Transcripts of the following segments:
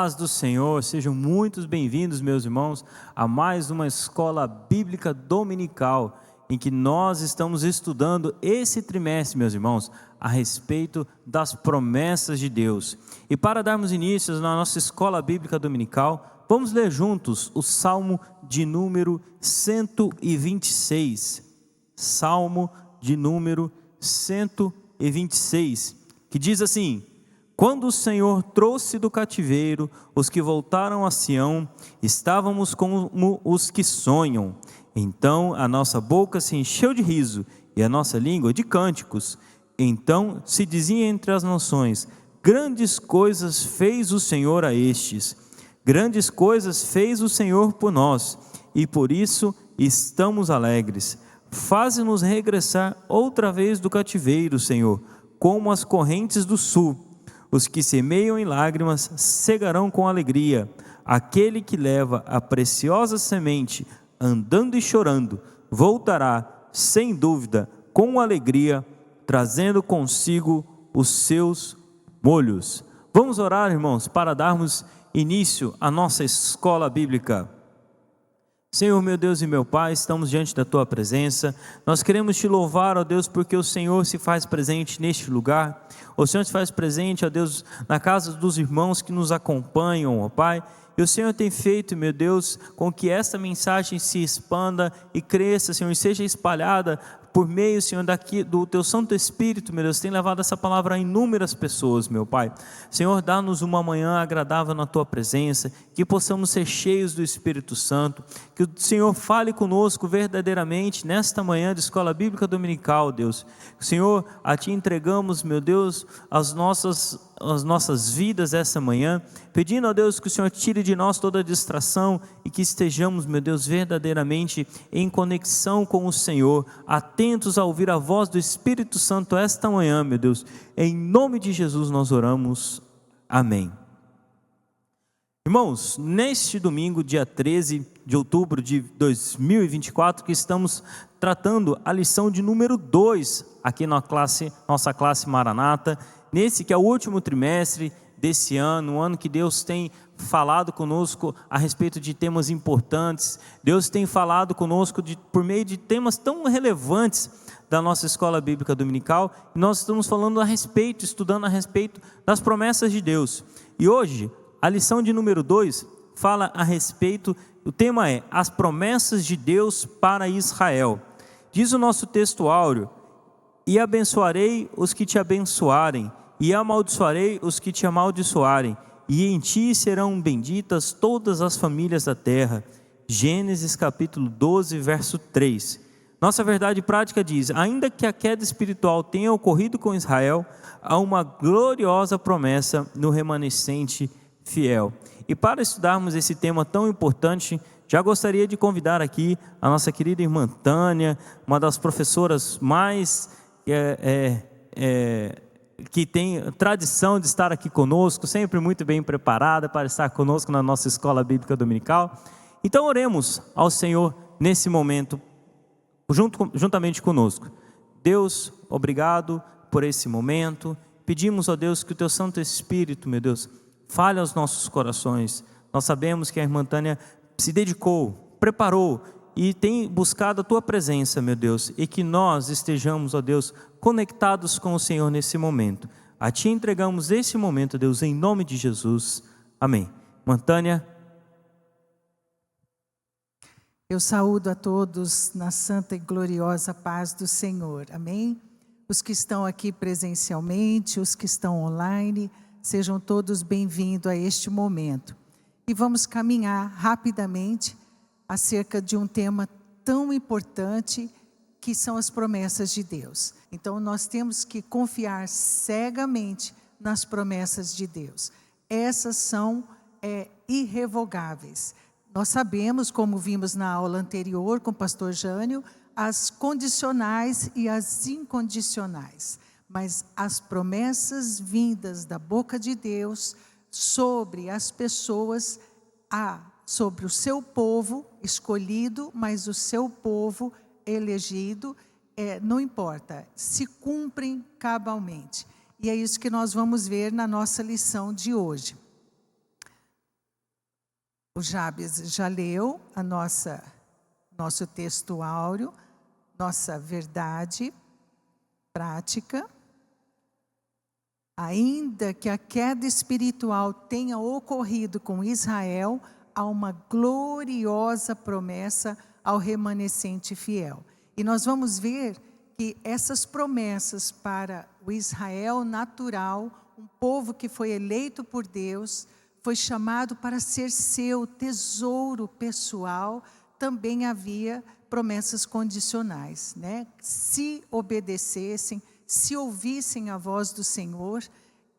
paz do Senhor, sejam muito bem-vindos, meus irmãos, a mais uma escola bíblica dominical, em que nós estamos estudando esse trimestre, meus irmãos, a respeito das promessas de Deus. E para darmos início na nossa escola bíblica dominical, vamos ler juntos o Salmo de número 126. Salmo de número 126, que diz assim: quando o Senhor trouxe do cativeiro os que voltaram a Sião, estávamos como os que sonham. Então a nossa boca se encheu de riso e a nossa língua de cânticos. Então se dizia entre as nações: grandes coisas fez o Senhor a estes. Grandes coisas fez o Senhor por nós, e por isso estamos alegres. Faze-nos regressar outra vez do cativeiro, Senhor, como as correntes do sul. Os que semeiam em lágrimas cegarão com alegria. Aquele que leva a preciosa semente, andando e chorando, voltará, sem dúvida, com alegria, trazendo consigo os seus molhos. Vamos orar, irmãos, para darmos início à nossa escola bíblica. Senhor, meu Deus e meu Pai, estamos diante da Tua presença. Nós queremos Te louvar, ó Deus, porque o Senhor se faz presente neste lugar. O Senhor se faz presente, ó Deus, na casa dos irmãos que nos acompanham, ó Pai. E o Senhor tem feito, meu Deus, com que esta mensagem se expanda e cresça, Senhor, e seja espalhada por meio, Senhor, do Teu Santo Espírito, meu Deus, tem levado essa palavra a inúmeras pessoas, meu Pai. Senhor, dá-nos uma manhã agradável na Tua presença, que possamos ser cheios do Espírito Santo, que o Senhor fale conosco verdadeiramente nesta manhã de escola bíblica dominical, Deus. Senhor, a Ti entregamos, meu Deus, as nossas vidas essa manhã, pedindo a Deus que o Senhor tire de nós toda distração e que estejamos, meu Deus, verdadeiramente em conexão com o Senhor, atentos a ouvir a voz do Espírito Santo esta manhã, meu Deus. Em nome de Jesus nós oramos. Amém. Irmãos, neste domingo, dia 13 de outubro de 2024, que estamos tratando a lição de número 2 aqui na nossa classe Maranata, nesse que é o último trimestre desse ano, um ano que Deus tem falado conosco a respeito de temas importantes. Deus tem falado conosco por meio de temas tão relevantes da nossa escola bíblica dominical, e nós estamos falando estudando a respeito das promessas de Deus. E hoje, a lição de número 2 fala a respeito, o tema é as promessas de Deus para Israel. Diz o nosso texto áureo: e abençoarei os que te abençoarem, e amaldiçoarei os que te amaldiçoarem, e em ti serão benditas todas as famílias da terra. Gênesis capítulo 12, verso 3. Nossa verdade prática diz: ainda que a queda espiritual tenha ocorrido com Israel, há uma gloriosa promessa no remanescente fiel. E para estudarmos esse tema tão importante, já gostaria de convidar aqui a nossa querida irmã Tânia, uma das professoras mais que tem tradição de estar aqui conosco, sempre muito bem preparada para estar conosco na nossa escola bíblica dominical. Então oremos ao Senhor nesse momento, juntamente conosco. Deus, obrigado por esse momento. Pedimos, ó Deus, que o Teu Santo Espírito, meu Deus, fale aos nossos corações. Nós sabemos que a irmã Tânia se dedicou, preparou e tem buscado a Tua presença, meu Deus, e que nós estejamos, ó Deus, conectados com o Senhor nesse momento. A Ti entregamos esse momento, Deus, em nome de Jesus. Amém. Irmã Tânia. Eu saúdo a todos na santa e gloriosa paz do Senhor. Amém? Os que estão aqui presencialmente, os que estão online, sejam todos bem-vindos a este momento. E vamos caminhar rapidamente acerca de um tema tão importante que são as promessas de Deus. Então nós temos que confiar cegamente nas promessas de Deus. Essas são irrevogáveis. Nós sabemos, como vimos na aula anterior com o pastor Jânio, as condicionais e as incondicionais. Mas as promessas vindas da boca de Deus sobre as pessoas, sobre o seu povo escolhido, mas o seu povo elegido, não importa, se cumprem cabalmente. E é isso que nós vamos ver na nossa lição de hoje. O Jabes já leu nosso texto áureo, nossa verdade prática. Ainda que a queda espiritual tenha ocorrido com Israel, há uma gloriosa promessa ao remanescente fiel. E nós vamos ver que essas promessas para o Israel natural, um povo que foi eleito por Deus, foi chamado para ser seu tesouro pessoal, também havia promessas condicionais, né? Se obedecessem, se ouvissem a voz do Senhor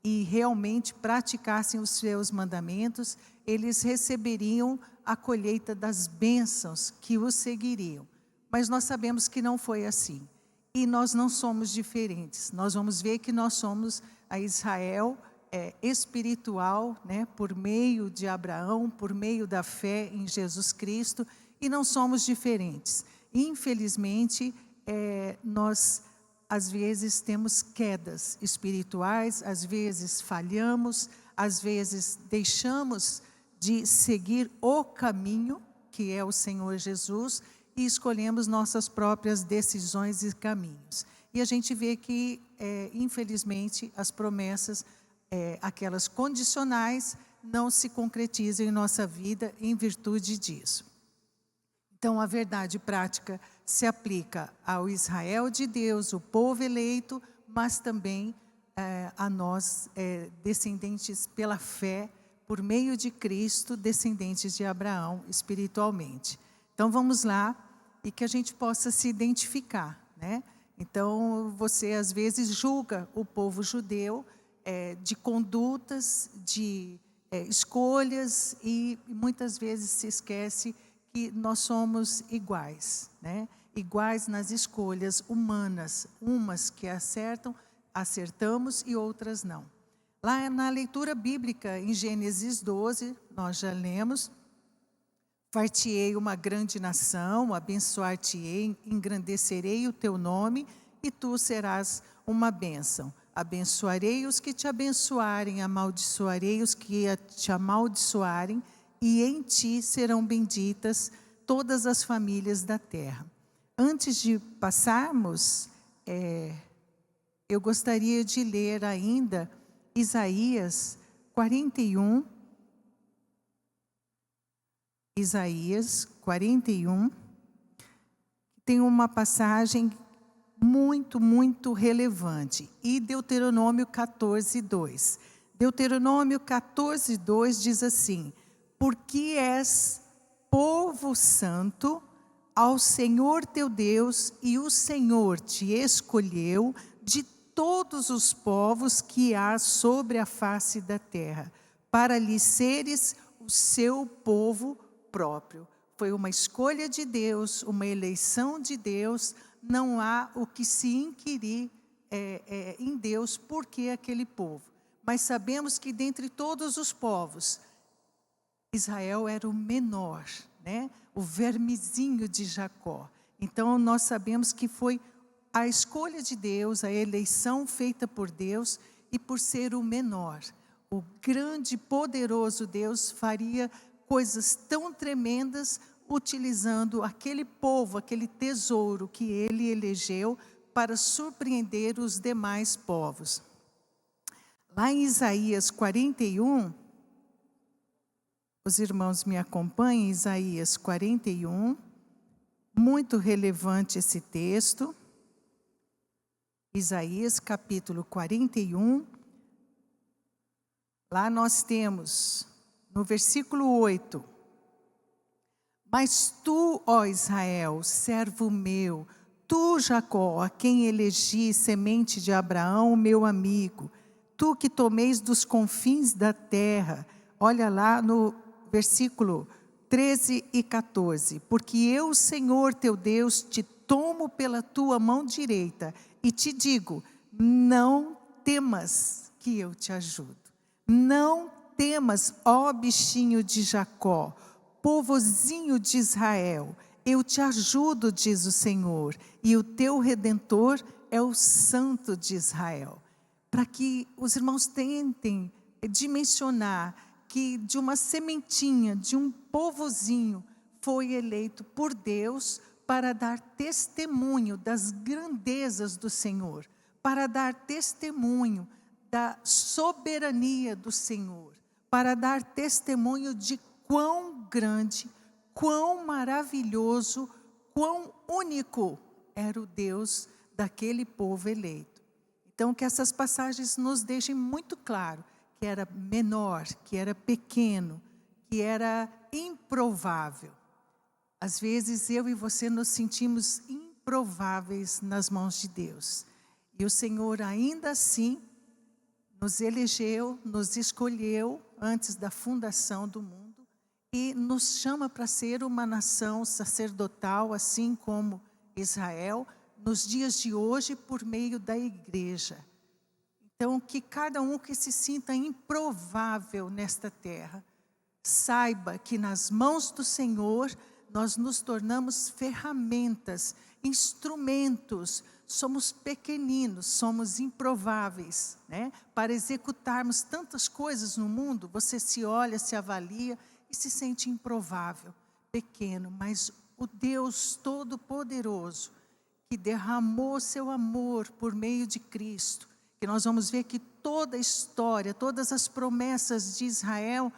e realmente praticassem os seus mandamentos, eles receberiam a colheita das bênçãos que os seguiriam. Mas nós sabemos que não foi assim. E nós não somos diferentes. Nós vamos ver que nós somos a Israel espiritual, né, por meio de Abraão, por meio da fé em Jesus Cristo, e não somos diferentes. Infelizmente, nós às vezes temos quedas espirituais, às vezes falhamos, às vezes deixamos de seguir o caminho, que é o Senhor Jesus, e escolhemos nossas próprias decisões e caminhos. E a gente vê que, infelizmente, as promessas, aquelas condicionais, não se concretizam em nossa vida em virtude disso. Então, a verdade prática se aplica ao Israel de Deus, o povo eleito, mas também a nós, descendentes pela fé, por meio de Cristo, descendentes de Abraão espiritualmente. Então, vamos lá e que a gente possa se identificar, né? Então, você às vezes julga o povo judeu de condutas, de escolhas, e muitas vezes se esquece que nós somos iguais, né? Iguais nas escolhas humanas, umas que acertamos e outras não. Lá na leitura bíblica, em Gênesis 12, nós já lemos: far-te-ei uma grande nação, abençoar-te-ei, engrandecerei o teu nome, e tu serás uma bênção. Abençoarei os que te abençoarem, amaldiçoarei os que te amaldiçoarem, e em ti serão benditas todas as famílias da terra. Antes de passarmos, eu gostaria de ler ainda Isaías 41. Isaías 41, tem uma passagem muito, muito relevante. E Deuteronômio 14, 2. Deuteronômio 14, 2 diz assim: porque és povo santo ao Senhor teu Deus, e o Senhor te escolheu de todos os povos que há sobre a face da terra, para lhe seres o seu povo próprio. Foi uma escolha de Deus, uma eleição de Deus. Não há o que se inquirir em Deus, porque aquele povo. Mas sabemos que dentre todos os povos, Israel era o menor, né? O vermezinho de Jacó. Então nós sabemos que foi a escolha de Deus, a eleição feita por Deus, e por ser o menor, o grande, poderoso Deus faria coisas tão tremendas, utilizando aquele povo, aquele tesouro que ele elegeu para surpreender os demais povos. Lá em Isaías 41, os irmãos me acompanhem, Isaías 41, muito relevante esse texto. Isaías capítulo 41, lá nós temos no versículo 8: mas tu, ó Israel, servo meu, tu, Jacó, a quem elegi, semente de Abraão, meu amigo, tu que tomeis dos confins da terra, olha lá no versículo 13 e 14, porque eu, Senhor teu Deus, te tomo pela tua mão direita e te digo, não temas que eu te ajudo. Não temas, ó bichinho de Jacó, povozinho de Israel, eu te ajudo, diz o Senhor, e o teu Redentor é o Santo de Israel. Para que os irmãos tentem dimensionar que de uma sementinha, de um povozinho, foi eleito por Deus para dar testemunho das grandezas do Senhor, para dar testemunho da soberania do Senhor, para dar testemunho de quão grande, quão maravilhoso, quão único era o Deus daquele povo eleito. Então, que essas passagens nos deixem muito claro que era menor, que era pequeno, que era improvável. Às vezes, eu e você nos sentimos improváveis nas mãos de Deus. E o Senhor, ainda assim, nos elegeu, nos escolheu antes da fundação do mundo e nos chama para ser uma nação sacerdotal, assim como Israel, nos dias de hoje, por meio da igreja. Então, que cada um que se sinta improvável nesta terra, saiba que nas mãos do Senhor nós nos tornamos ferramentas, instrumentos, somos pequeninos, somos improváveis, né? Para executarmos tantas coisas no mundo, você se olha, se avalia e se sente improvável, pequeno, mas o Deus Todo-Poderoso, que derramou seu amor por meio de Cristo, que nós vamos ver que toda a história, todas as promessas de Israel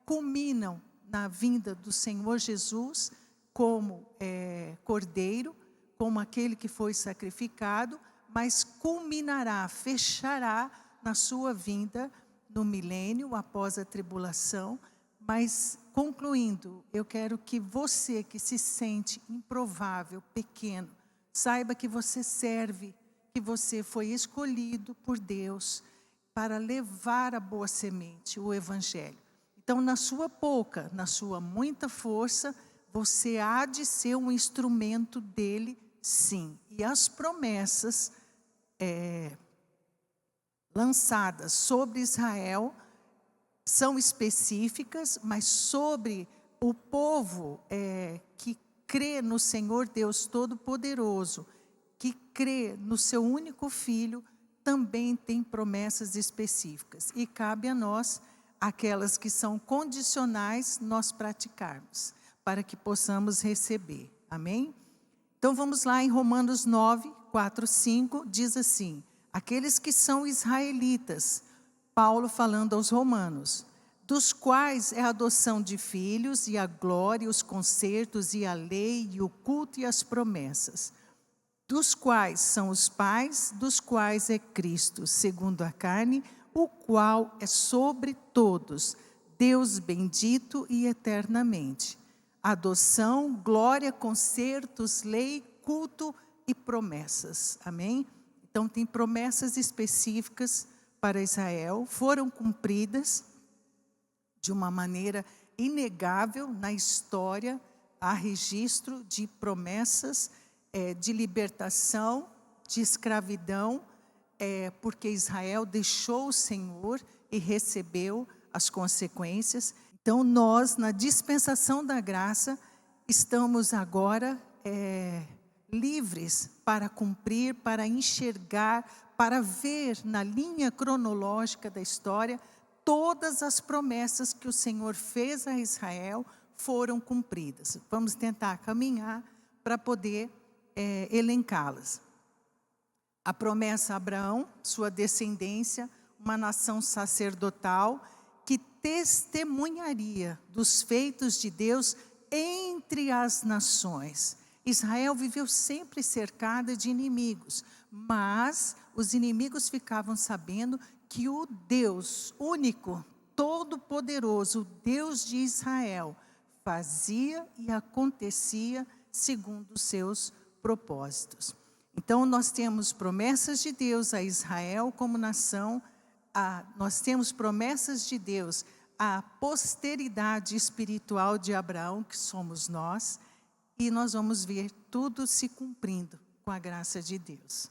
culminam na vinda do Senhor Jesus como cordeiro, como aquele que foi sacrificado, mas culminará, fechará na sua vinda no milênio, após a tribulação. Mas, concluindo, eu quero que você que se sente improvável, pequeno, saiba que você serve, que você foi escolhido por Deus para levar a boa semente, o Evangelho. Então, na sua pouca, na sua muita força, você há de ser um instrumento dele, sim. E as promessas lançadas sobre Israel são específicas, mas sobre o povo que crê no Senhor Deus Todo-Poderoso, que crê no seu único Filho, também tem promessas específicas. E cabe a nós, aquelas que são condicionais, nós praticarmos, para que possamos receber. Amém? Então vamos lá em Romanos 9, 4, 5, diz assim: aqueles que são israelitas, Paulo falando aos romanos, dos quais é a adoção de filhos e a glória, os concertos e a lei e o culto e as promessas, dos quais são os pais, dos quais é Cristo, segundo a carne, o qual é sobre todos, Deus bendito e eternamente. Adoção, glória, concertos, lei, culto e promessas. Amém? Então tem promessas específicas para Israel, foram cumpridas de uma maneira inegável na história. Há registro de promessas de libertação, de escravidão, porque Israel deixou o Senhor e recebeu as consequências. Então nós, na dispensação da graça, estamos agora livres para cumprir, para enxergar, para ver na linha cronológica da história, todas as promessas que o Senhor fez a Israel foram cumpridas. Vamos tentar caminhar para poder elencá-las. A promessa a Abraão, sua descendência, uma nação sacerdotal que testemunharia dos feitos de Deus entre as nações. Israel viveu sempre cercada de inimigos, mas os inimigos ficavam sabendo que o Deus único, todo-poderoso, o Deus de Israel, fazia e acontecia segundo os seus propósitos. Então nós temos promessas de Deus a Israel como nação, nós temos promessas de Deus à posteridade espiritual de Abraão, que somos nós, e nós vamos ver tudo se cumprindo com a graça de Deus.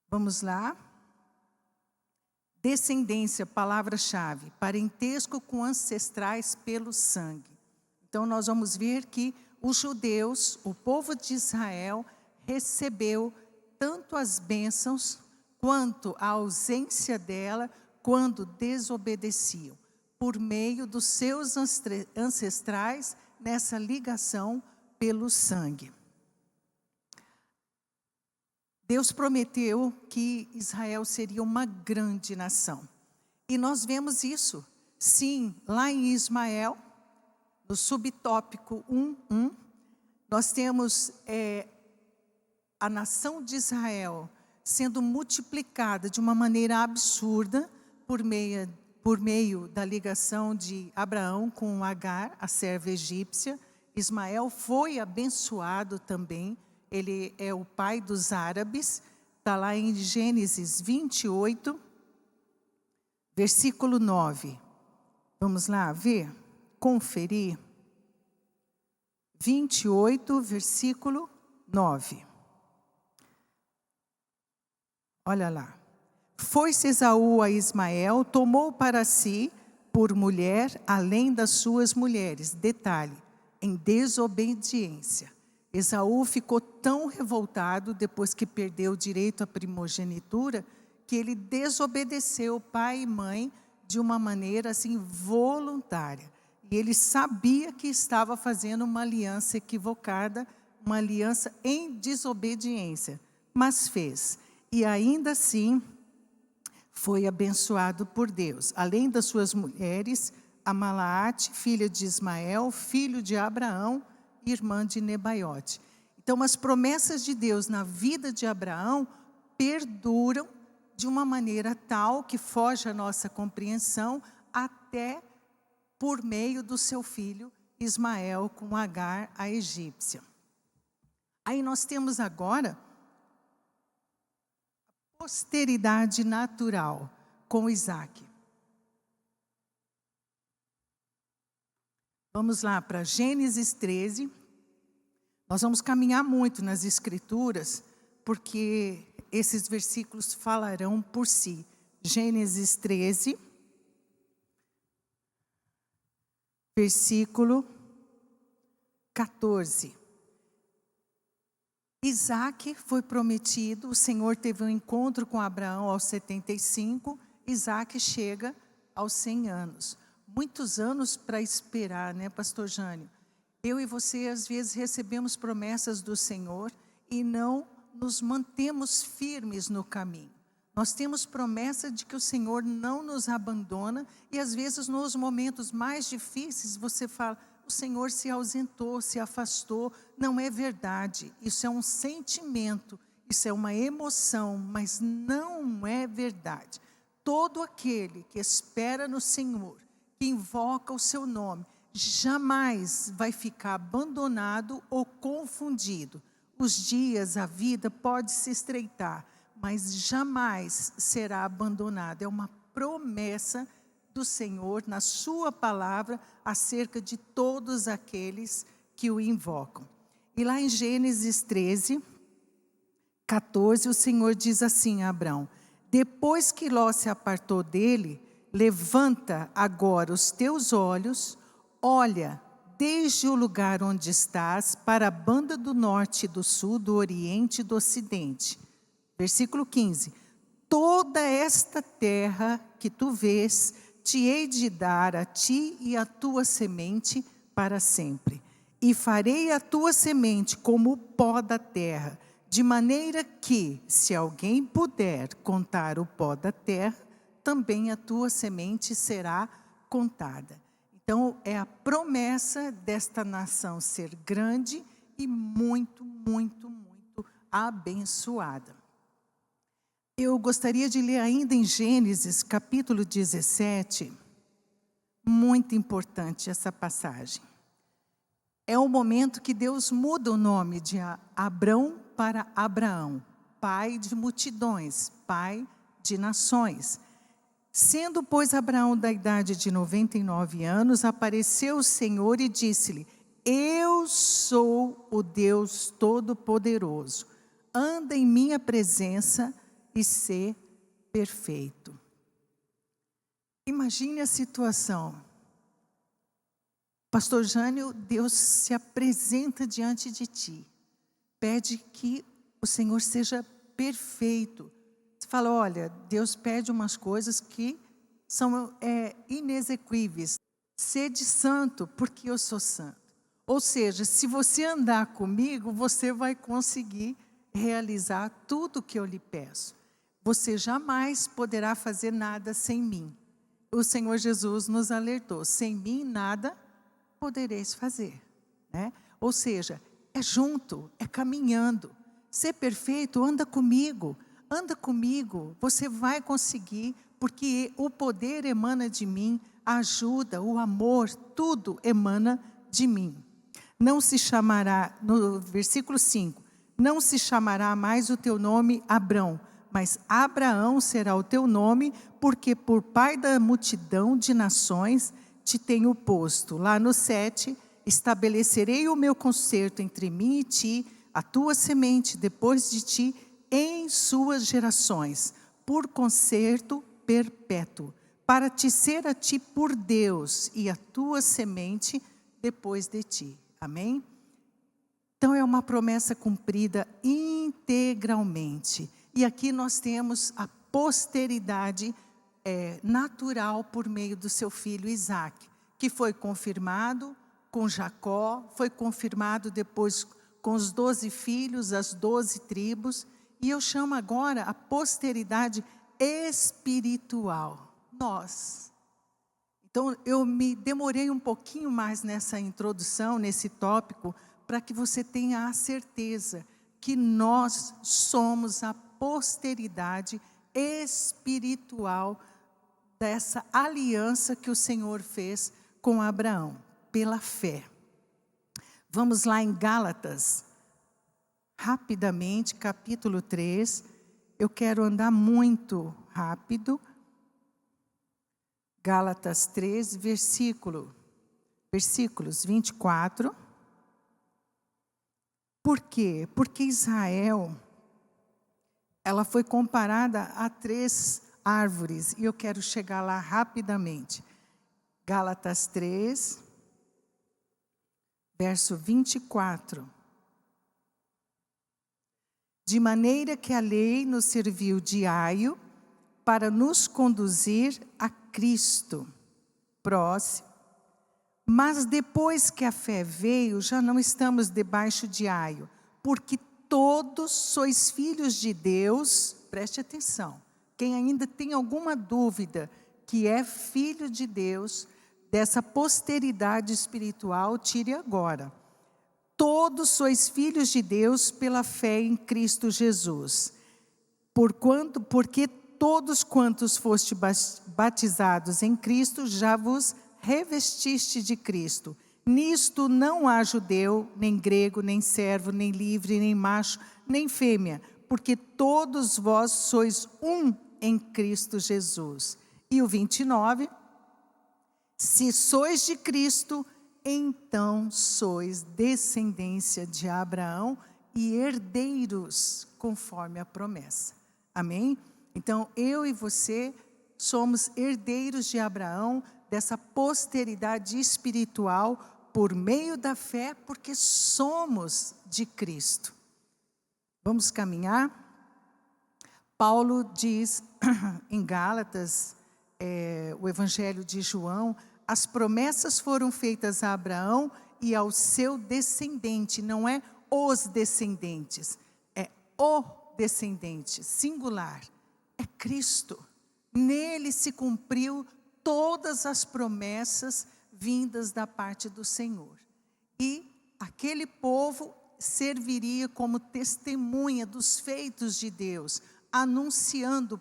Vamos lá. Descendência, palavra-chave, parentesco com ancestrais pelo sangue. Então nós vamos ver que os judeus, o povo de Israel, recebeu tanto as bênçãos quanto a ausência dela quando desobedeciam. por meio dos seus ancestrais nessa ligação pelo sangue. Deus prometeu que Israel seria uma grande nação. E nós vemos isso, sim, lá em Ismael, no subtópico 1:1, nós temos a nação de Israel sendo multiplicada de uma maneira absurda por meio da ligação de Abraão com Agar, a serva egípcia. Ismael foi abençoado também, ele é o pai dos árabes, está lá em Gênesis 28, versículo 9. Vamos lá ver, conferir. 28, versículo 9. Olha lá. Foi-se Esaú a Ismael, tomou para si por mulher além das suas mulheres. Detalhe, em desobediência. Esaú ficou tão revoltado depois que perdeu o direito à primogenitura, que ele desobedeceu pai e mãe de uma maneira assim voluntária. E ele sabia que estava fazendo uma aliança equivocada, uma aliança em desobediência, mas fez. E ainda assim foi abençoado por Deus. Além das suas mulheres, Amalaate, filha de Ismael, filho de Abraão, irmã de Nebaiote. Então, as promessas de Deus na vida de Abraão perduram de uma maneira tal que foge à nossa compreensão, até por meio do seu filho Ismael com Agar, a egípcia. Aí nós temos agora a posteridade natural com Isaac. Vamos lá para Gênesis 13. Nós vamos caminhar muito nas Escrituras, porque esses versículos falarão por si. Gênesis 13, versículo 14. Isaac foi prometido, o Senhor teve um encontro com Abraão aos 75, Isaac chega aos 100 anos. Muitos anos para esperar, né, pastor Jânio? Eu e você, às vezes, recebemos promessas do Senhor e não nos mantemos firmes no caminho. Nós temos promessa de que o Senhor não nos abandona e, às vezes, nos momentos mais difíceis, você fala, o Senhor se ausentou, se afastou. Não é verdade, isso é um sentimento, isso é uma emoção, mas não é verdade. Todo aquele que espera no Senhor, que invoca o seu nome, jamais vai ficar abandonado ou confundido. Os dias, a vida pode se estreitar, mas jamais será abandonado. É uma promessa do Senhor na sua palavra acerca de todos aqueles que o invocam. E lá em Gênesis 13, 14, o Senhor diz assim a Abrão: depois que Ló se apartou dele, levanta agora os teus olhos, olha desde o lugar onde estás para a banda do norte, do sul, do oriente e do ocidente. Versículo 15. Toda esta terra que tu vês, te hei de dar a ti e a tua semente para sempre. E farei a tua semente como o pó da terra, de maneira que, se alguém puder contar o pó da terra, também a tua semente será contada. Então, é a promessa desta nação ser grande e muito, muito, muito abençoada. Eu gostaria de ler ainda em Gênesis, capítulo 17, muito importante essa passagem. É o momento que Deus muda o nome de Abrão para Abraão, pai de multidões, pai de nações. Sendo, pois, Abraão da idade de 99 anos, apareceu o Senhor e disse-lhe: eu sou o Deus Todo-Poderoso, anda em minha presença e ser perfeito. Imagine a situação. Pastor Jânio, Deus se apresenta diante de ti, pede que o Senhor seja perfeito. Você fala, olha, Deus pede umas coisas que são inexequíveis. Sede santo, porque eu sou santo. Ou seja, se você andar comigo, você vai conseguir realizar tudo o que eu lhe peço. Você jamais poderá fazer nada sem mim. O Senhor Jesus nos alertou: sem mim nada podereis fazer, né? Ou seja, é junto, é caminhando. Ser perfeito, anda comigo, você vai conseguir, porque o poder emana de mim, a ajuda, o amor, tudo emana de mim. Não se chamará, no versículo 5, não se chamará mais o teu nome Abrão, mas Abraão será o teu nome, porque por pai da multidão de nações te tenho posto. Lá no 7, estabelecerei o meu concerto entre mim e ti, a tua semente depois de ti, em suas gerações, por concerto perpétuo, para te ser a ti por Deus e a tua semente depois de ti. Amém? Então é uma promessa cumprida integralmente. E aqui nós temos a posteridade natural por meio do seu filho Isaque, que foi confirmado com Jacó, foi confirmado depois com os 12 filhos, as 12 tribos, e eu chamo agora a posteridade espiritual. Nós. Então eu me demorei um pouquinho mais nessa introdução, nesse tópico, para que você tenha a certeza que nós somos a posteridade espiritual dessa aliança que o Senhor fez com Abraão, pela fé. Vamos lá em Gálatas, rapidamente, capítulo 3. Eu quero andar muito rápido. Gálatas 3, versículos 24. Por quê? Porque Israel, ela foi comparada a 3 árvores, e eu quero chegar lá rapidamente. Gálatas 3, verso 24. De maneira que a lei nos serviu de aio para nos conduzir a Cristo. Próximo. Mas depois que a fé veio, já não estamos debaixo de aio, porque todos sois filhos de Deus. Preste atenção. Quem ainda tem alguma dúvida que é filho de Deus, dessa posteridade espiritual, tire agora. Todos sois filhos de Deus pela fé em Cristo Jesus. Porque todos quantos foste batizados em Cristo, já vos revestiste de Cristo. Nisto não há judeu, nem grego, nem servo, nem livre, nem macho, nem fêmea, porque todos vós sois um em Cristo Jesus. E o 29, se sois de Cristo, então sois descendência de Abraão e herdeiros conforme a promessa. Amém? Então, eu e você somos herdeiros de Abraão, dessa posteridade espiritual, por meio da fé, porque somos de Cristo. Vamos caminhar? Paulo diz em Gálatas, o Evangelho de João, as promessas foram feitas a Abraão e ao seu descendente, não é os descendentes, é o descendente, singular, é Cristo. Nele se cumpriu todas as promessas vindas da parte do Senhor. E aquele povo serviria como testemunha dos feitos de Deus, anunciando,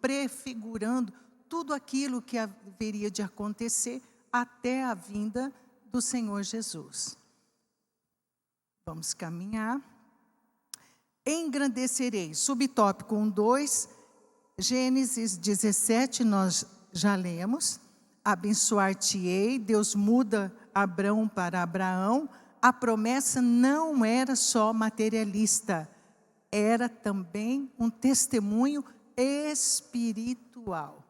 prefigurando tudo aquilo que haveria de acontecer até a vinda do Senhor Jesus. Vamos caminhar. Engrandecerei, subtópico 1, 2, Gênesis 17, nós já lemos. Abençoar-te-ei, Deus muda Abrão para Abraão. A promessa não era só materialista, era também um testemunho espiritual.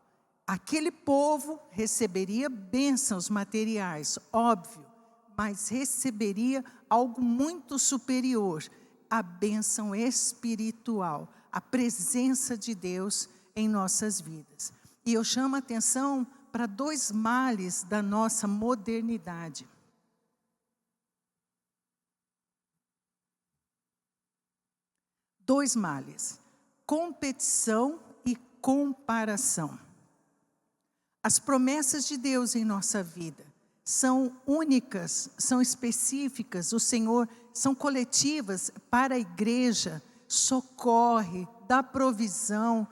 Aquele povo receberia bênçãos materiais, óbvio, mas receberia algo muito superior, a bênção espiritual. A presença de Deus em nossas vidas. E eu chamo a atenção para 2 males da nossa modernidade. Dois males: competição e comparação. As promessas de Deus em nossa vida são únicas, são específicas, o Senhor, são coletivas para a igreja, socorre, dá provisão,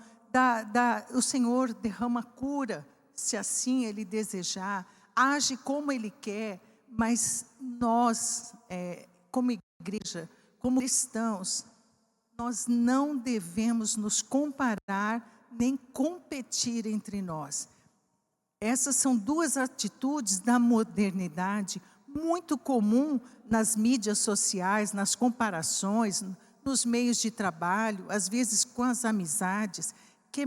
o Senhor derrama cura, se assim Ele desejar, age como Ele quer, mas nós, como igreja, como cristãos, nós não devemos nos comparar nem competir entre nós. Essas são 2 atitudes da modernidade, muito comum nas mídias sociais, nas comparações, nos meios de trabalho, às vezes com as amizades, que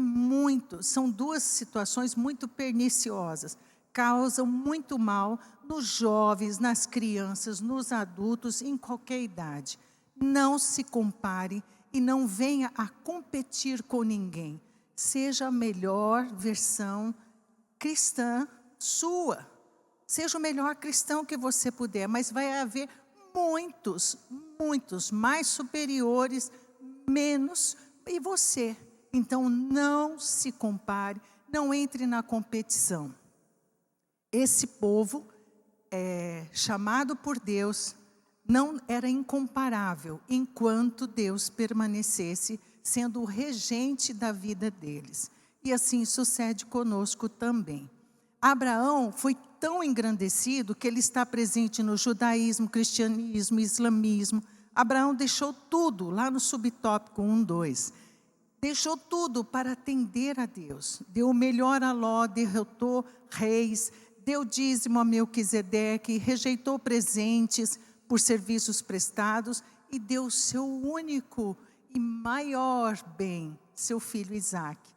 são 2 situações muito perniciosas, causam muito mal nos jovens, nas crianças, nos adultos, em qualquer idade. Não se compare e não venha a competir com ninguém. Seja a melhor versão cristã sua. Seja o melhor cristão que você puder, mas vai haver muitos mais superiores, menos, e você. Então não se compare, não entre na competição. Esse povo, chamado por Deus, não era incomparável enquanto Deus permanecesse sendo o regente da vida deles. E assim sucede conosco também. Abraão foi tão engrandecido que ele está presente no judaísmo, cristianismo, islamismo. Abraão deixou tudo, lá no subtópico 1:2. Deixou tudo para atender a Deus. Deu o melhor a Ló, derrotou reis, deu dízimo a Melquisedeque, rejeitou presentes por serviços prestados e deu o seu único e maior bem, seu filho Isaque.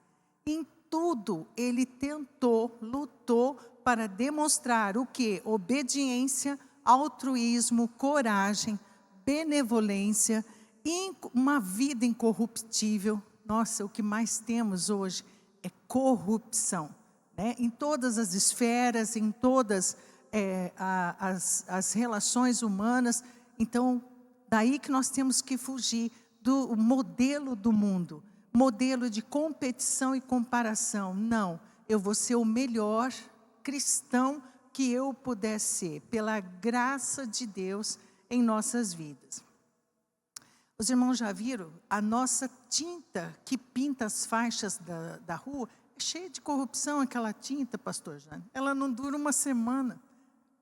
Em tudo ele tentou, lutou para demonstrar o quê? Obediência, altruísmo, coragem, benevolência e uma vida incorruptível. Nossa, o que mais temos hoje é corrupção, né? Em todas as esferas, em todas as relações humanas. Então, daí que nós temos que fugir do modelo do mundo. Modelo de competição e comparação. Não, eu vou ser o melhor cristão que eu puder ser, pela graça de Deus em nossas vidas. Os irmãos já viram? A nossa tinta que pinta as faixas da rua é cheia de corrupção, aquela tinta, pastor Jânio. Ela não dura uma semana.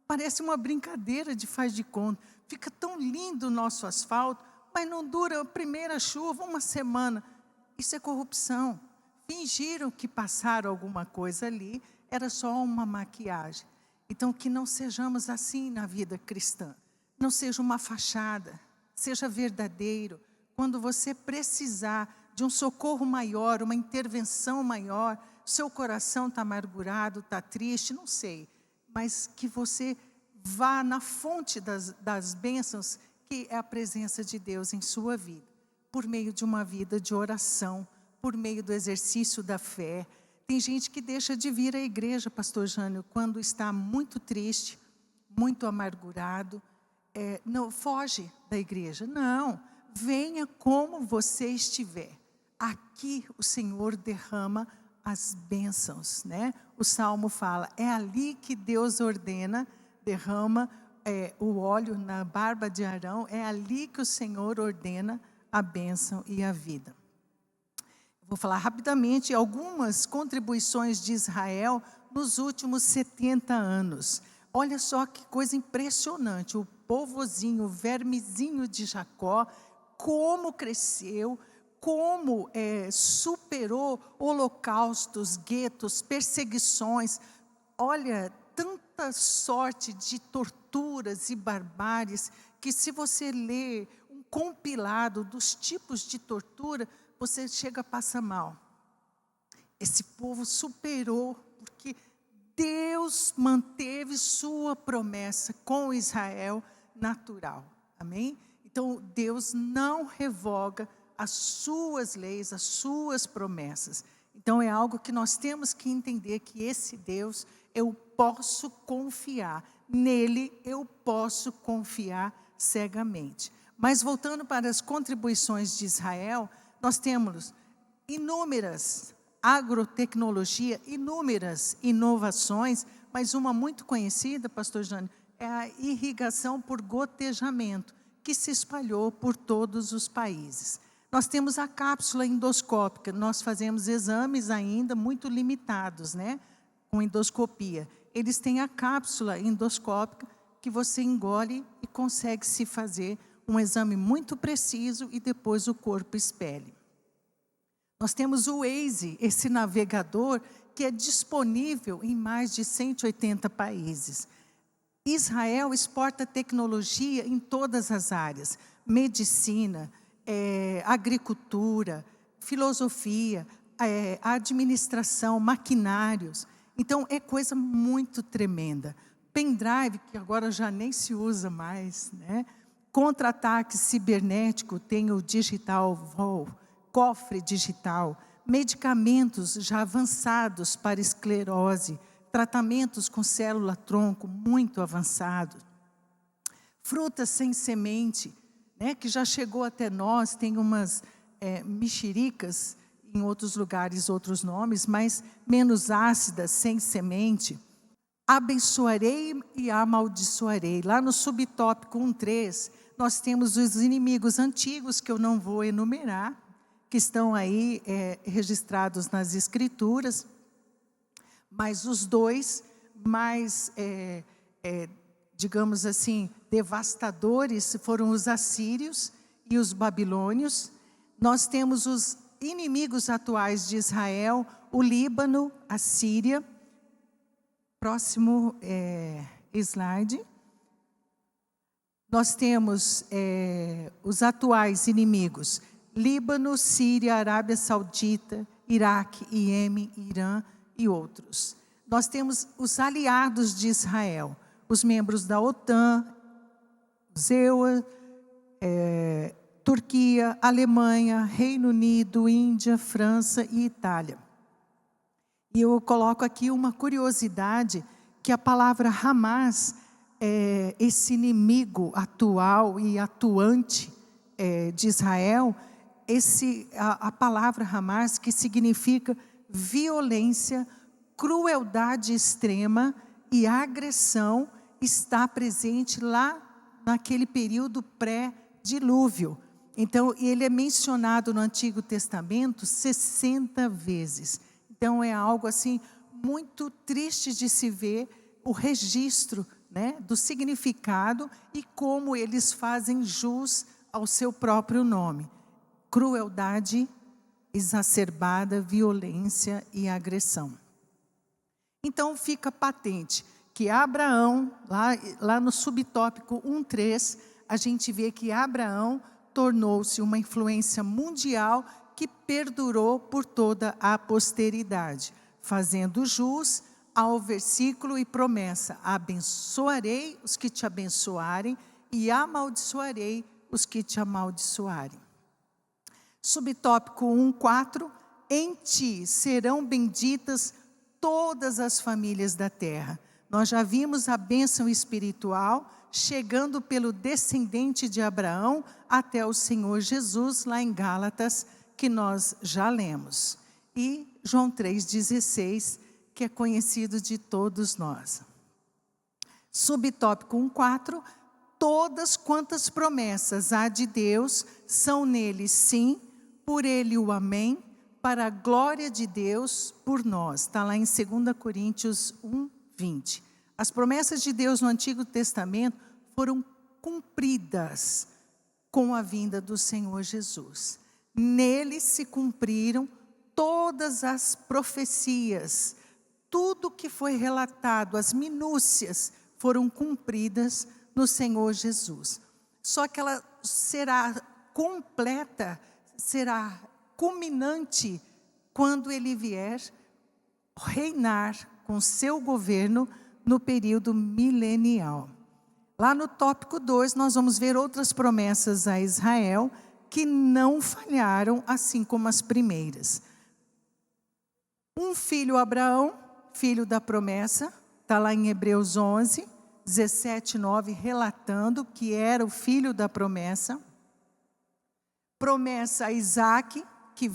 Parece uma brincadeira de faz de conta. Fica tão lindo o nosso asfalto, mas não dura a primeira chuva, uma semana. Isso é corrupção. Fingiram que passaram alguma coisa ali, era só uma maquiagem. Então, que não sejamos assim na vida cristã. Não seja uma fachada, seja verdadeiro. Quando você precisar de um socorro maior, uma intervenção maior, seu coração está amargurado, está triste, não sei. Mas que você vá na fonte das bênçãos, que é a presença de Deus em sua vida. Por meio de uma vida de oração, por meio do exercício da fé. Tem gente que deixa de vir à igreja, pastor Jânio, quando está muito triste, muito amargurado. Não, foge da igreja. Não, venha como você estiver. Aqui o Senhor derrama as bênçãos, né? O Salmo fala, é ali que Deus ordena, derrama o óleo na barba de Arão, é ali que o Senhor ordena a bênção e a vida. Vou falar rapidamente algumas contribuições de Israel nos últimos 70 anos. Olha só que coisa impressionante, o povozinho, o vermezinho de Jacó, como cresceu, como superou holocaustos, guetos, perseguições. Olha, tanta sorte de torturas e barbáries, que se você ler um compilado dos tipos de tortura, você chega a passar mal. Esse povo superou, porque Deus manteve sua promessa com Israel natural. Amém? Então, Deus não revoga as suas leis, as suas promessas. Então é algo que nós temos que entender, que esse Deus eu posso confiar, nele eu posso confiar cegamente. Mas voltando para as contribuições de Israel, nós temos inúmeras agrotecnologia, inúmeras inovações, mas uma muito conhecida, pastor Jânio, é a irrigação por gotejamento, que se espalhou por todos os países. Nós temos a cápsula endoscópica, nós fazemos exames ainda muito limitados, né, com endoscopia. Eles têm a cápsula endoscópica que você engole e consegue se fazer um exame muito preciso e depois o corpo espelhe. Nós temos o Waze, esse navegador que é disponível em mais de 180 países. Israel exporta tecnologia em todas as áreas, medicina, agricultura, filosofia, administração, maquinários. Então é coisa muito tremenda. Pendrive, que agora já nem se usa mais, né? Contra-ataque cibernético, tem o Digital Vault, cofre digital, medicamentos já avançados para esclerose, tratamentos com célula-tronco muito avançados, frutas sem semente, né, que já chegou até nós, tem umas mexericas, em outros lugares outros nomes, mas menos ácidas, sem semente. Abençoarei e amaldiçoarei. Lá no subtópico 1.3, nós temos os inimigos antigos, que eu não vou enumerar, que estão aí registrados nas Escrituras, mas os dois mais, digamos assim, devastadores foram os assírios e os babilônios. Nós temos os inimigos atuais de Israel, o Líbano, a Síria. Próximo slide. Nós temos os atuais inimigos: Líbano, Síria, Arábia Saudita, Iraque, Iêmen, Irã e outros. Nós temos os aliados de Israel, os membros da OTAN, ZEUA, Turquia, Alemanha, Reino Unido, Índia, França e Itália. E eu coloco aqui uma curiosidade, que a palavra Hamas, esse inimigo atual e atuante de Israel, a palavra Hamas, que significa violência, crueldade extrema e agressão, está presente lá naquele período pré-dilúvio. Então, ele é mencionado no Antigo Testamento 60 vezes. Então, é algo assim muito triste de se ver o registro, né, do significado e como eles fazem jus ao seu próprio nome. Crueldade exacerbada, violência e agressão. Então, fica patente que Abraão, lá no subtópico 1.3, a gente vê que Abraão tornou-se uma influência mundial que perdurou por toda a posteridade, fazendo jus ao versículo e promessa: abençoarei os que te abençoarem e amaldiçoarei os que te amaldiçoarem. Subtópico 1.4, em ti serão benditas todas as famílias da terra. Nós já vimos a bênção espiritual chegando pelo descendente de Abraão até o Senhor Jesus, lá em Gálatas, que nós já lemos. E João 3,16, que é conhecido de todos nós. Subtópico 1.4, todas quantas promessas há de Deus são nele sim, por ele o amém, para a glória de Deus por nós. Está lá em 2 Coríntios 1:20. As promessas de Deus no Antigo Testamento foram cumpridas com a vinda do Senhor Jesus. Nele se cumpriram todas as profecias, tudo que foi relatado, as minúcias foram cumpridas no Senhor Jesus. Só que ela será completa, será culminante quando ele vier reinar com seu governo no período milenial. Lá no tópico 2, nós vamos ver outras promessas a Israel que não falharam, assim como as primeiras. Um filho Abraão, filho da promessa, está lá em Hebreus 11, 17, 9, relatando que era o filho da promessa. Promessa a Isaac, que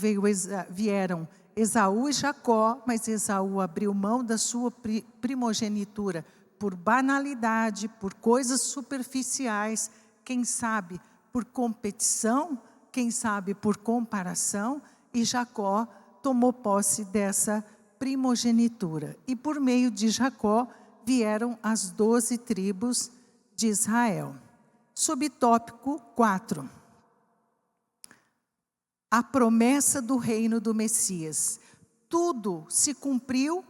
vieram Esaú e Jacó, mas Esaú abriu mão da sua primogenitura por banalidade, por coisas superficiais, quem sabe por competição, quem sabe por comparação, e Jacó tomou posse dessa primogenitura. E por meio de Jacó vieram as 12 tribos de Israel. Subtópico 4. A promessa do reino do Messias. Tudo se cumpriu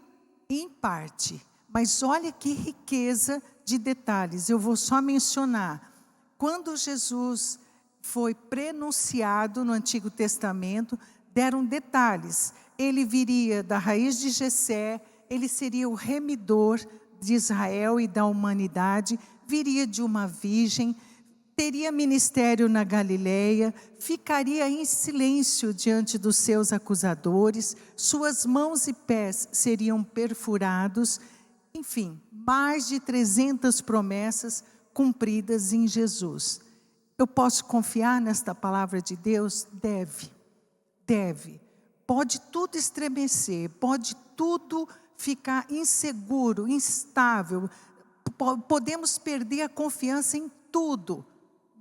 em parte, mas olha que riqueza de detalhes. Eu vou só mencionar. Quando Jesus foi prenunciado no Antigo Testamento, deram detalhes. Ele viria da raiz de Jessé, ele seria o remidor de Israel e da humanidade, viria de uma virgem, teria ministério na Galileia, ficaria em silêncio diante dos seus acusadores, suas mãos e pés seriam perfurados, enfim, mais de 300 promessas cumpridas em Jesus. Eu posso confiar nesta palavra de Deus? Deve. Pode tudo estremecer, pode tudo ficar inseguro, instável, podemos perder a confiança em tudo,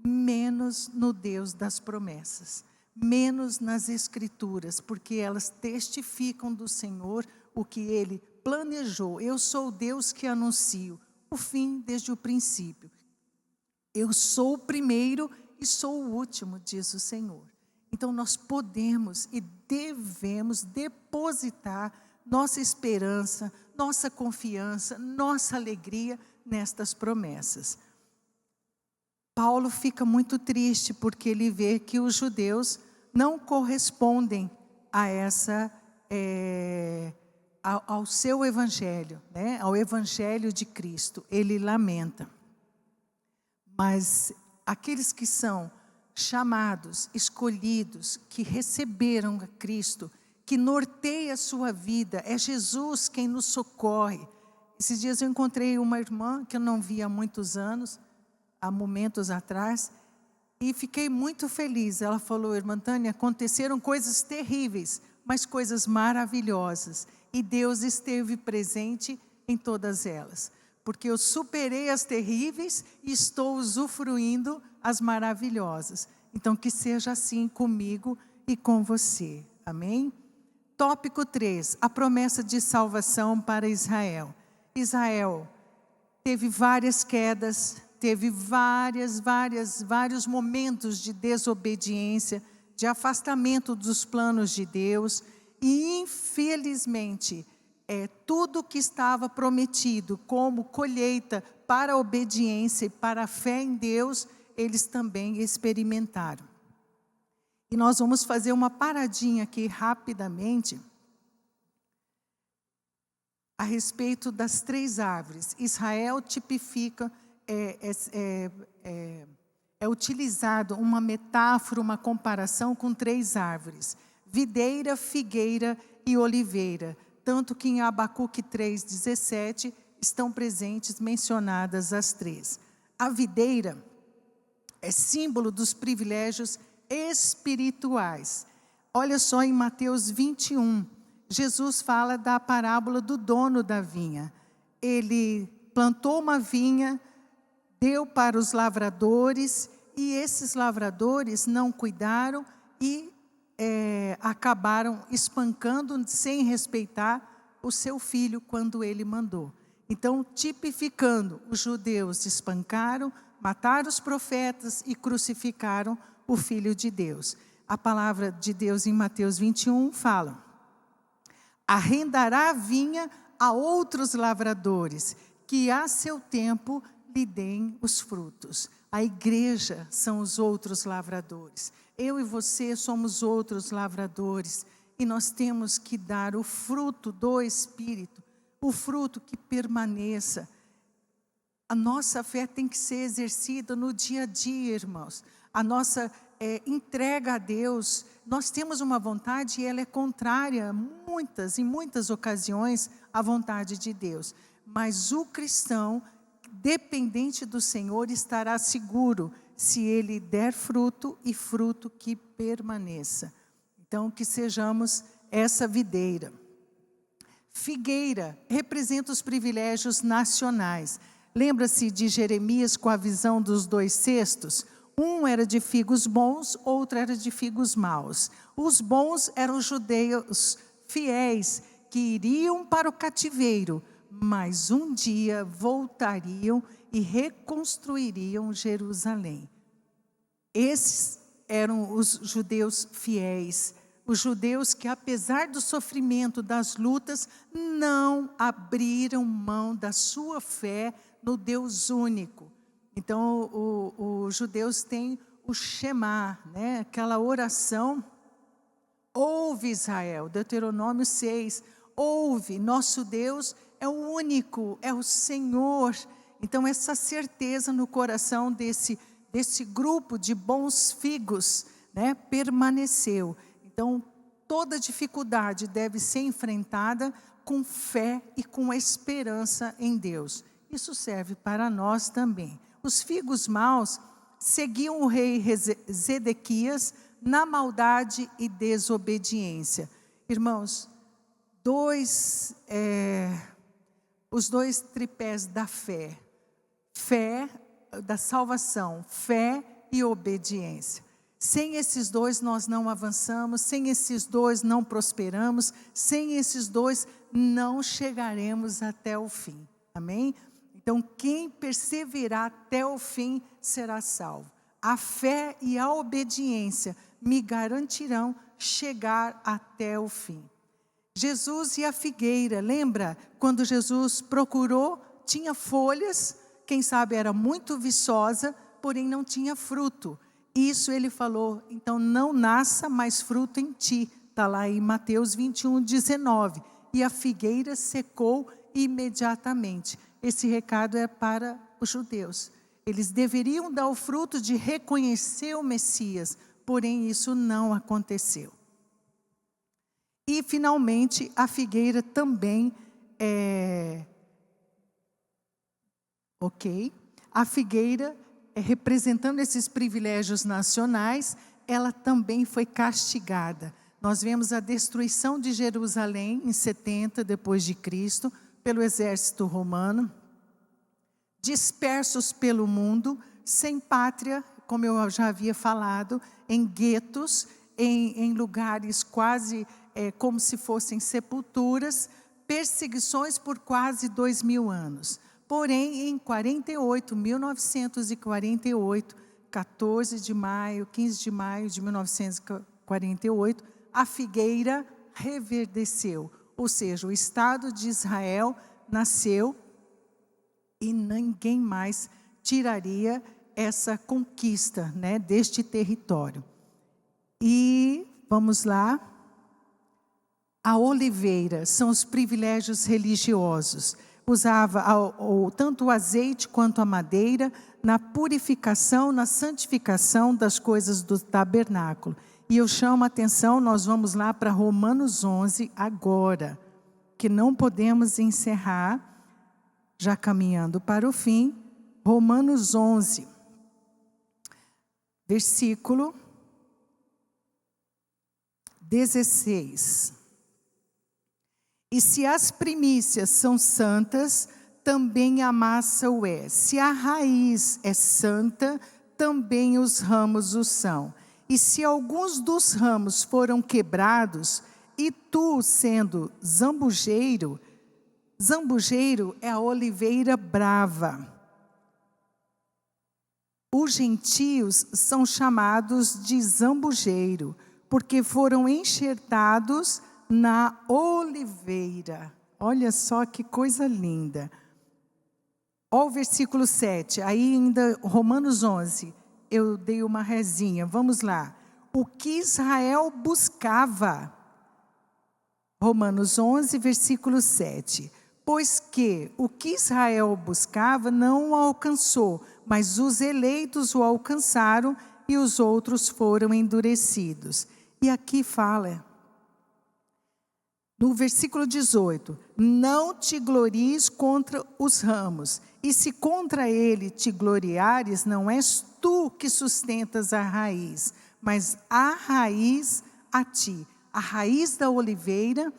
menos no Deus das promessas, menos nas Escrituras, porque elas testificam do Senhor o que Ele planejou. Eu sou o Deus que anuncio o fim desde o princípio. Eu sou o primeiro e sou o último, diz o Senhor. Então nós podemos e devemos depositar nossa esperança, nossa confiança, nossa alegria nestas promessas. Paulo fica muito triste porque ele vê que os judeus não correspondem a ao seu evangelho, né? Ao evangelho de Cristo. Ele lamenta. Mas aqueles que são chamados, escolhidos, que receberam a Cristo, que norteia a sua vida, é Jesus quem nos socorre. Esses dias eu encontrei uma irmã que eu não via há muitos anos, há momentos atrás, e fiquei muito feliz. Ela falou: irmã Tânia, aconteceram coisas terríveis, mas coisas maravilhosas, e Deus esteve presente em todas elas, porque eu superei as terríveis e estou usufruindo as maravilhosas. Então que seja assim comigo e com você, amém? Tópico 3, a promessa de salvação para Israel. Israel teve várias quedas, teve vários momentos de desobediência, de afastamento dos planos de Deus, e infelizmente, tudo que estava prometido como colheita para a obediência e para a fé em Deus, eles também experimentaram. E nós vamos fazer uma paradinha aqui rapidamente a respeito das 3 árvores. Israel tipifica, é utilizado uma metáfora, uma comparação com 3 árvores: videira, figueira e oliveira. Tanto que em Abacuque 3,17 estão presentes, mencionadas as 3. A videira é símbolo dos privilégios espirituais. Olha só em Mateus 21, Jesus fala da parábola do dono da vinha. Ele plantou uma vinha, deu para os lavradores, e esses lavradores não cuidaram e acabaram espancando, sem respeitar o seu filho quando ele mandou. Então, tipificando, os judeus espancaram, mataram os profetas e crucificaram o Filho de Deus. A palavra de Deus em Mateus 21 fala: arrendará a vinha a outros lavradores, que a seu tempo lhe deem os frutos. A igreja são os outros lavradores. Eu e você somos outros lavradores. E nós temos que dar o fruto do Espírito, o fruto que permaneça. A nossa fé tem que ser exercida no dia a dia, irmãos. A nossa entrega a Deus, nós temos uma vontade e ela é contrária em muitas ocasiões, a vontade de Deus. Mas o cristão, dependente do Senhor, estará seguro se ele der fruto e fruto que permaneça. Então, que sejamos essa videira. Figueira representa os privilégios nacionais. Lembra-se de Jeremias com a visão dos 2 cestos? Um era de figos bons, outro era de figos maus. Os bons eram os judeus fiéis que iriam para o cativeiro, mas um dia voltariam e reconstruiriam Jerusalém. Esses eram os judeus fiéis, os judeus que, apesar do sofrimento, das lutas, não abriram mão da sua fé no Deus único. Então, os judeus têm o Shema, né? Aquela oração. Ouve, Israel, Deuteronômio 6, ouve, nosso Deus é o único, é o Senhor. Então, essa certeza no coração desse grupo de bons figos, né, permaneceu. Então, toda dificuldade deve ser enfrentada com fé e com esperança em Deus. Isso serve para nós também. Os figos maus seguiam o rei Zedequias na maldade e desobediência. Irmãos, os 2 tripés da fé da salvação, fé e obediência. Sem esses 2 nós não avançamos, sem esses 2 não prosperamos, sem esses 2 não chegaremos até o fim. Amém? Então, quem perseverar até o fim será salvo. A fé e a obediência me garantirão chegar até o fim. Jesus e a figueira, lembra? Quando Jesus procurou, tinha folhas, quem sabe era muito viçosa, porém não tinha fruto. Isso ele falou, então não nasça mais fruto em ti. Está lá em Mateus 21, 19. E a figueira secou imediatamente. Esse recado é para os judeus. Eles deveriam dar o fruto de reconhecer o Messias, porém isso não aconteceu. E finalmente a figueira também a figueira, representando esses privilégios nacionais, ela também foi castigada. Nós vemos a destruição de Jerusalém em 70 depois de Cristo, pelo exército romano, dispersos pelo mundo, sem pátria, como eu já havia falado, em guetos, em lugares quase como se fossem sepulturas, perseguições por quase 2000 anos. Porém, em 1948, 14 de maio, 15 de maio de 1948, a figueira reverdeceu. Ou seja, o Estado de Israel nasceu e ninguém mais tiraria essa conquista, né, deste território. E vamos lá. A oliveira são os privilégios religiosos. Usava tanto o azeite quanto a madeira na purificação, na santificação das coisas do tabernáculo. E eu chamo a atenção, nós vamos lá para Romanos 11 agora, que não podemos encerrar, já caminhando para o fim. Romanos 11, versículo 16. E se as primícias são santas, também a massa o é. Se a raiz é santa, também os ramos o são. E se alguns dos ramos foram quebrados, e tu sendo zambujeiro, zambujeiro é a oliveira brava. Os gentios são chamados de zambujeiro, porque foram enxertados na oliveira. Olha só que coisa linda. Olha o versículo 7, aí ainda Romanos 11, eu dei uma rezinha, vamos lá. O que Israel buscava, Romanos 11, versículo 7. Pois que o que Israel buscava não o alcançou, mas os eleitos o alcançaram e os outros foram endurecidos. E aqui fala, No versículo 18: não te glories contra os ramos, e se contra ele te gloriares, não és tu que sustentas a raiz, mas a raiz a ti. A raiz da oliveira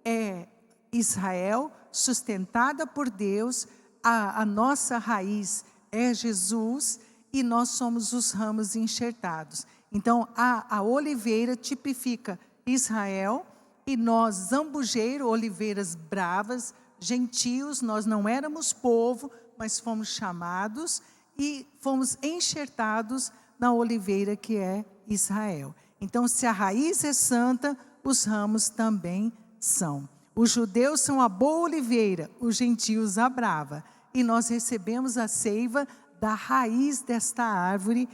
é Israel, sustentada por Deus. A nossa raiz é Jesus, e nós somos os ramos enxertados. Então, a oliveira tipifica Israel, e nós, zambujeiro, oliveiras bravas, gentios, nós não éramos povo, mas fomos chamados e fomos enxertados na oliveira que é Israel. Então, se a raiz é santa, os ramos também são. Os judeus são a boa oliveira, os gentios a brava. E nós recebemos a seiva da raiz desta árvore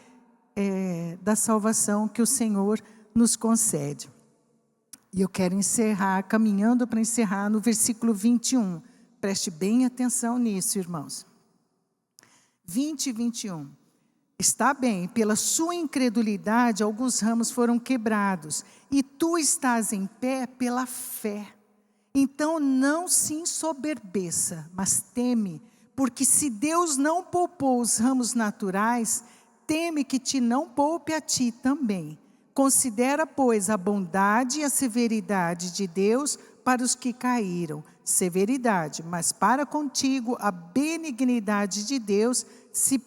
da salvação que o Senhor nos concede. E eu quero encerrar, caminhando para encerrar no versículo 21. Preste bem atenção nisso, irmãos. 20 e 21. Está bem, pela sua incredulidade, alguns ramos foram quebrados, e tu estás em pé pela fé. Então não se ensoberbeça, mas teme, porque se Deus não poupou os ramos naturais, teme que te não poupe a ti também. Considera, pois, a bondade e a severidade de Deus para os que caíram. Severidade, mas para contigo a benignidade de Deus, se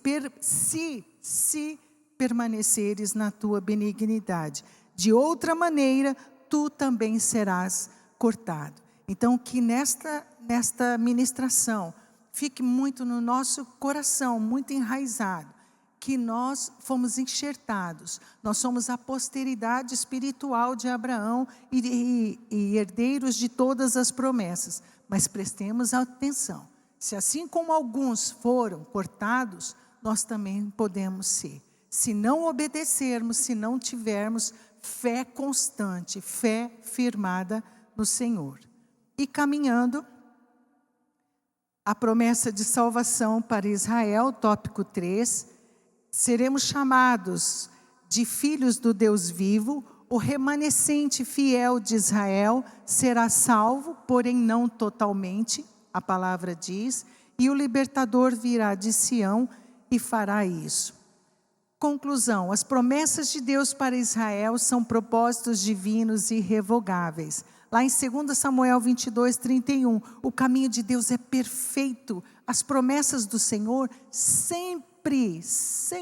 permaneceres na tua benignidade. De outra maneira, tu também serás cortado. Então, que nesta ministração fique muito no nosso coração, muito enraizado, que nós fomos enxertados, nós somos a posteridade espiritual de Abraão e herdeiros de todas as promessas. Mas prestemos atenção, se assim como alguns foram cortados, nós também podemos ser. Se não obedecermos, se não tivermos fé constante, fé firmada no Senhor. E caminhando, a promessa de salvação para Israel, tópico 3, seremos chamados de filhos do Deus vivo, o remanescente fiel de Israel será salvo, porém não totalmente, a palavra diz, e o libertador virá de Sião e fará isso. Conclusão: as promessas de Deus para Israel são propósitos divinos irrevogáveis. Lá em 2 Samuel 22, 31, o caminho de Deus é perfeito. As promessas do Senhor sempre se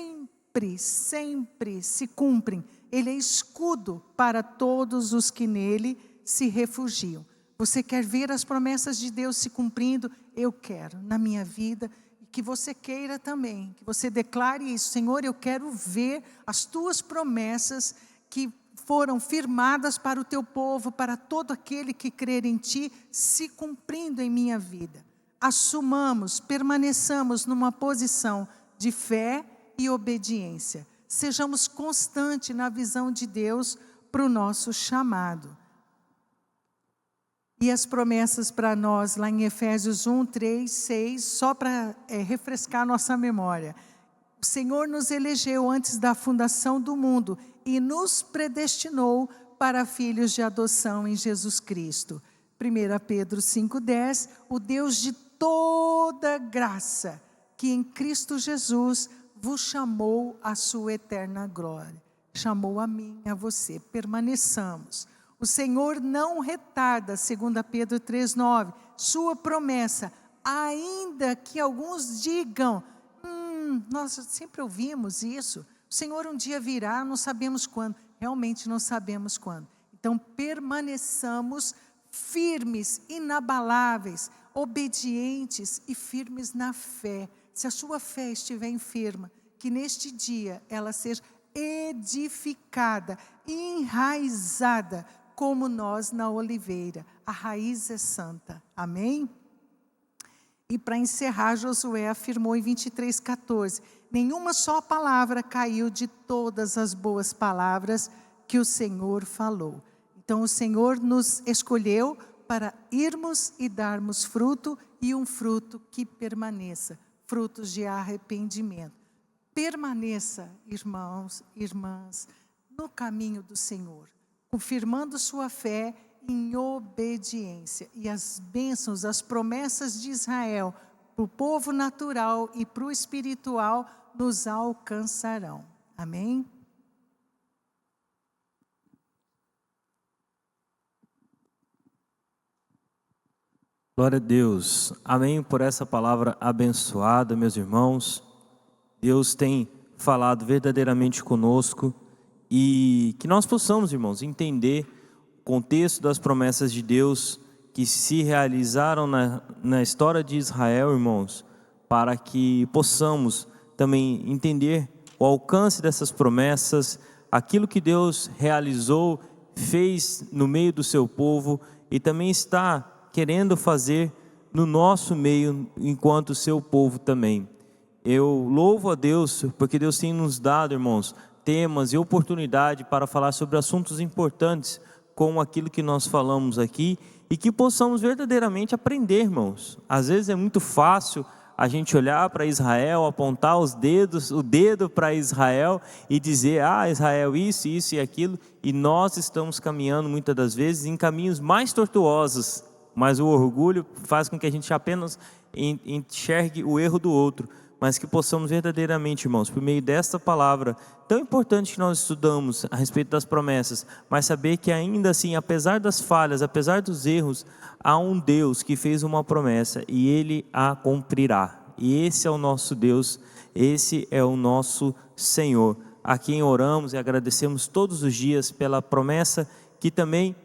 cumprem. Ele é escudo para todos os que nele se refugiam. Você quer ver as promessas de Deus se cumprindo? Eu quero, na minha vida. Que você queira também, que você declare isso: Senhor, eu quero ver as tuas promessas que foram firmadas para o teu povo, para todo aquele que crer em ti, se cumprindo em minha vida. Assumamos, permaneçamos numa posição de fé e obediência. Sejamos constantes na visão de Deus para o nosso chamado. E as promessas para nós, lá em Efésios 1, 3, 6, só para refrescar nossa memória. O Senhor nos elegeu antes da fundação do mundo e nos predestinou para filhos de adoção em Jesus Cristo. 1 Pedro 5,10, o Deus de toda graça, que em Cristo Jesus vos chamou à sua eterna glória. Chamou a mim, a você. Permaneçamos. O Senhor não retarda, 2 Pedro 3,9, sua promessa, ainda que alguns digam, nós sempre ouvimos isso, o Senhor um dia virá, não sabemos quando, realmente não sabemos quando. Então permaneçamos firmes, inabaláveis, obedientes e firmes na fé. Se a sua fé estiver enferma, que neste dia ela seja edificada, enraizada, como nós na oliveira. A raiz é santa. Amém? E para encerrar, Josué afirmou em 23:14, nenhuma só palavra caiu de todas as boas palavras que o Senhor falou. Então o Senhor nos escolheu para irmos e darmos fruto, e um fruto que permaneça, frutos de arrependimento. Permaneça, irmãos, irmãs, no caminho do Senhor, confirmando sua fé em obediência. E as bênçãos, as promessas de Israel, para o povo natural e para o espiritual, nos alcançarão. Amém? Glória a Deus. Amém por essa palavra abençoada, meus irmãos. Deus tem falado verdadeiramente conosco e que nós possamos, irmãos, entender o contexto das promessas de Deus que se realizaram na história de Israel, irmãos, para que possamos também entender o alcance dessas promessas, aquilo que Deus realizou, fez no meio do seu povo e também está querendo fazer no nosso meio, enquanto seu povo também. Eu louvo a Deus, porque Deus tem nos dado, irmãos, temas e oportunidade para falar sobre assuntos importantes, como aquilo que nós falamos aqui, e que possamos verdadeiramente aprender, irmãos. Às vezes é muito fácil a gente olhar para Israel, apontar o dedo para Israel e dizer, Israel isso e aquilo, e nós estamos caminhando muitas das vezes em caminhos mais tortuosos, mas o orgulho faz com que a gente apenas enxergue o erro do outro, mas que possamos verdadeiramente, irmãos, por meio desta palavra tão importante que nós estudamos a respeito das promessas, mas saber que ainda assim, apesar das falhas, apesar dos erros, há um Deus que fez uma promessa e Ele a cumprirá. E esse é o nosso Deus, esse é o nosso Senhor, a quem oramos e agradecemos todos os dias pela promessa que também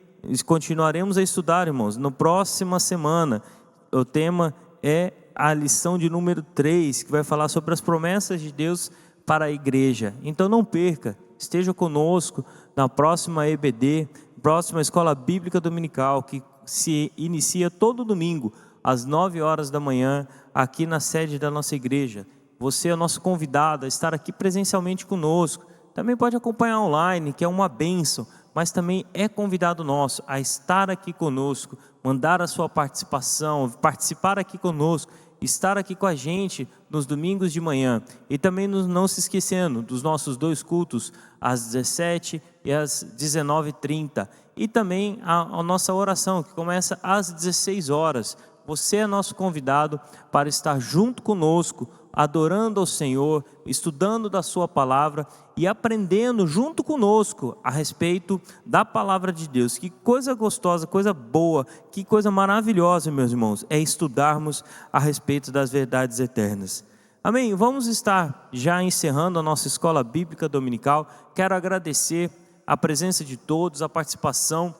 continuaremos a estudar, irmãos. Na próxima semana, o tema é a lição de número 3, que vai falar sobre as promessas de Deus para a igreja. Então não perca, esteja conosco na próxima EBD, próxima Escola Bíblica Dominical, que se inicia todo domingo, às 9 horas da manhã, aqui na sede da nossa igreja. Você é nosso convidado a estar aqui presencialmente conosco. Também pode acompanhar online, que é uma bênção, mas também é convidado nosso a estar aqui conosco, mandar a sua participação, participar aqui conosco, estar aqui com a gente nos domingos de manhã. E também não se esquecendo dos nossos 2 cultos, às 17 e às 19h30. E também a nossa oração, que começa às 16 horas. Você é nosso convidado para estar junto conosco, adorando ao Senhor, estudando da sua palavra e aprendendo junto conosco a respeito da palavra de Deus. Que coisa gostosa, coisa boa, que coisa maravilhosa, meus irmãos, é estudarmos a respeito das verdades eternas. Amém? Vamos estar já encerrando a nossa escola bíblica dominical. Quero agradecer a presença de todos, a participação.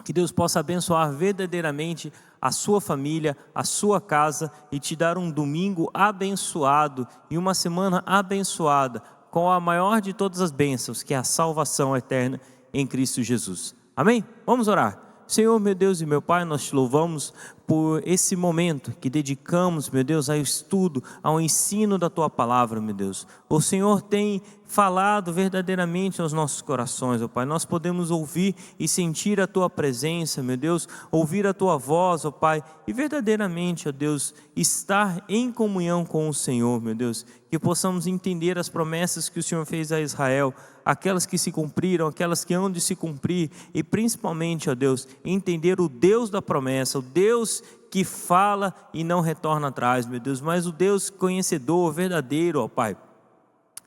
Que Deus possa abençoar verdadeiramente a sua família, a sua casa e te dar um domingo abençoado e uma semana abençoada com a maior de todas as bênçãos, que é a salvação eterna em Cristo Jesus. Amém? Vamos orar. Senhor, meu Deus e meu Pai, nós te louvamos por esse momento que dedicamos, meu Deus, ao estudo, ao ensino da Tua palavra, meu Deus. O Senhor tem falado verdadeiramente aos nossos corações, ó Pai. Nós podemos ouvir e sentir a Tua presença, meu Deus, ouvir a Tua voz, ó Pai, e verdadeiramente, ó Deus, estar em comunhão com o Senhor, meu Deus, que possamos entender as promessas que o Senhor fez a Israel, aquelas que se cumpriram, aquelas que hão de se cumprir, e principalmente, ó Deus, entender o Deus da promessa, o Deus que fala e não retorna atrás, meu Deus, mas o Deus conhecedor, verdadeiro, ó Pai.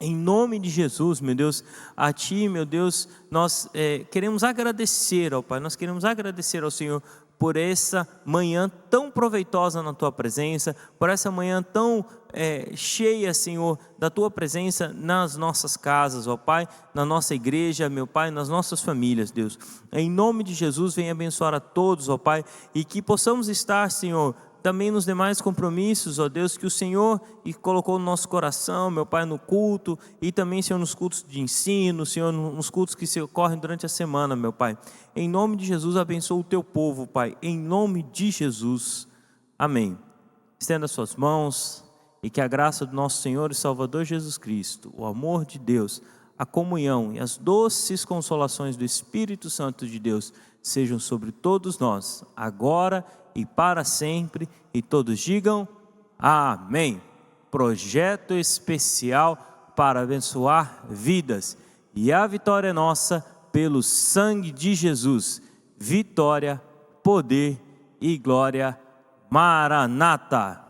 Em nome de Jesus, meu Deus, a Ti, meu Deus, nós queremos agradecer, ó Pai, nós queremos agradecer ao Senhor por essa manhã tão proveitosa na Tua presença, por essa manhã tão cheia, Senhor, da Tua presença nas nossas casas, ó Pai, na nossa igreja, meu Pai, nas nossas famílias, Deus. Em nome de Jesus, venha abençoar a todos, ó Pai, e que possamos estar, Senhor, também nos demais compromissos, ó Deus, que o Senhor colocou no nosso coração, meu Pai, no culto, e também, Senhor, nos cultos de ensino, Senhor, nos cultos que se ocorrem durante a semana, meu Pai. Em nome de Jesus, abençoa o Teu povo, Pai, em nome de Jesus. Amém. Estenda as suas mãos, e que a graça do nosso Senhor e Salvador Jesus Cristo, o amor de Deus, a comunhão e as doces consolações do Espírito Santo de Deus sejam sobre todos nós, agora e para sempre, e todos digam amém. Projeto especial para abençoar vidas, e a vitória é nossa pelo sangue de Jesus. vitória, poder e glória. Maranata.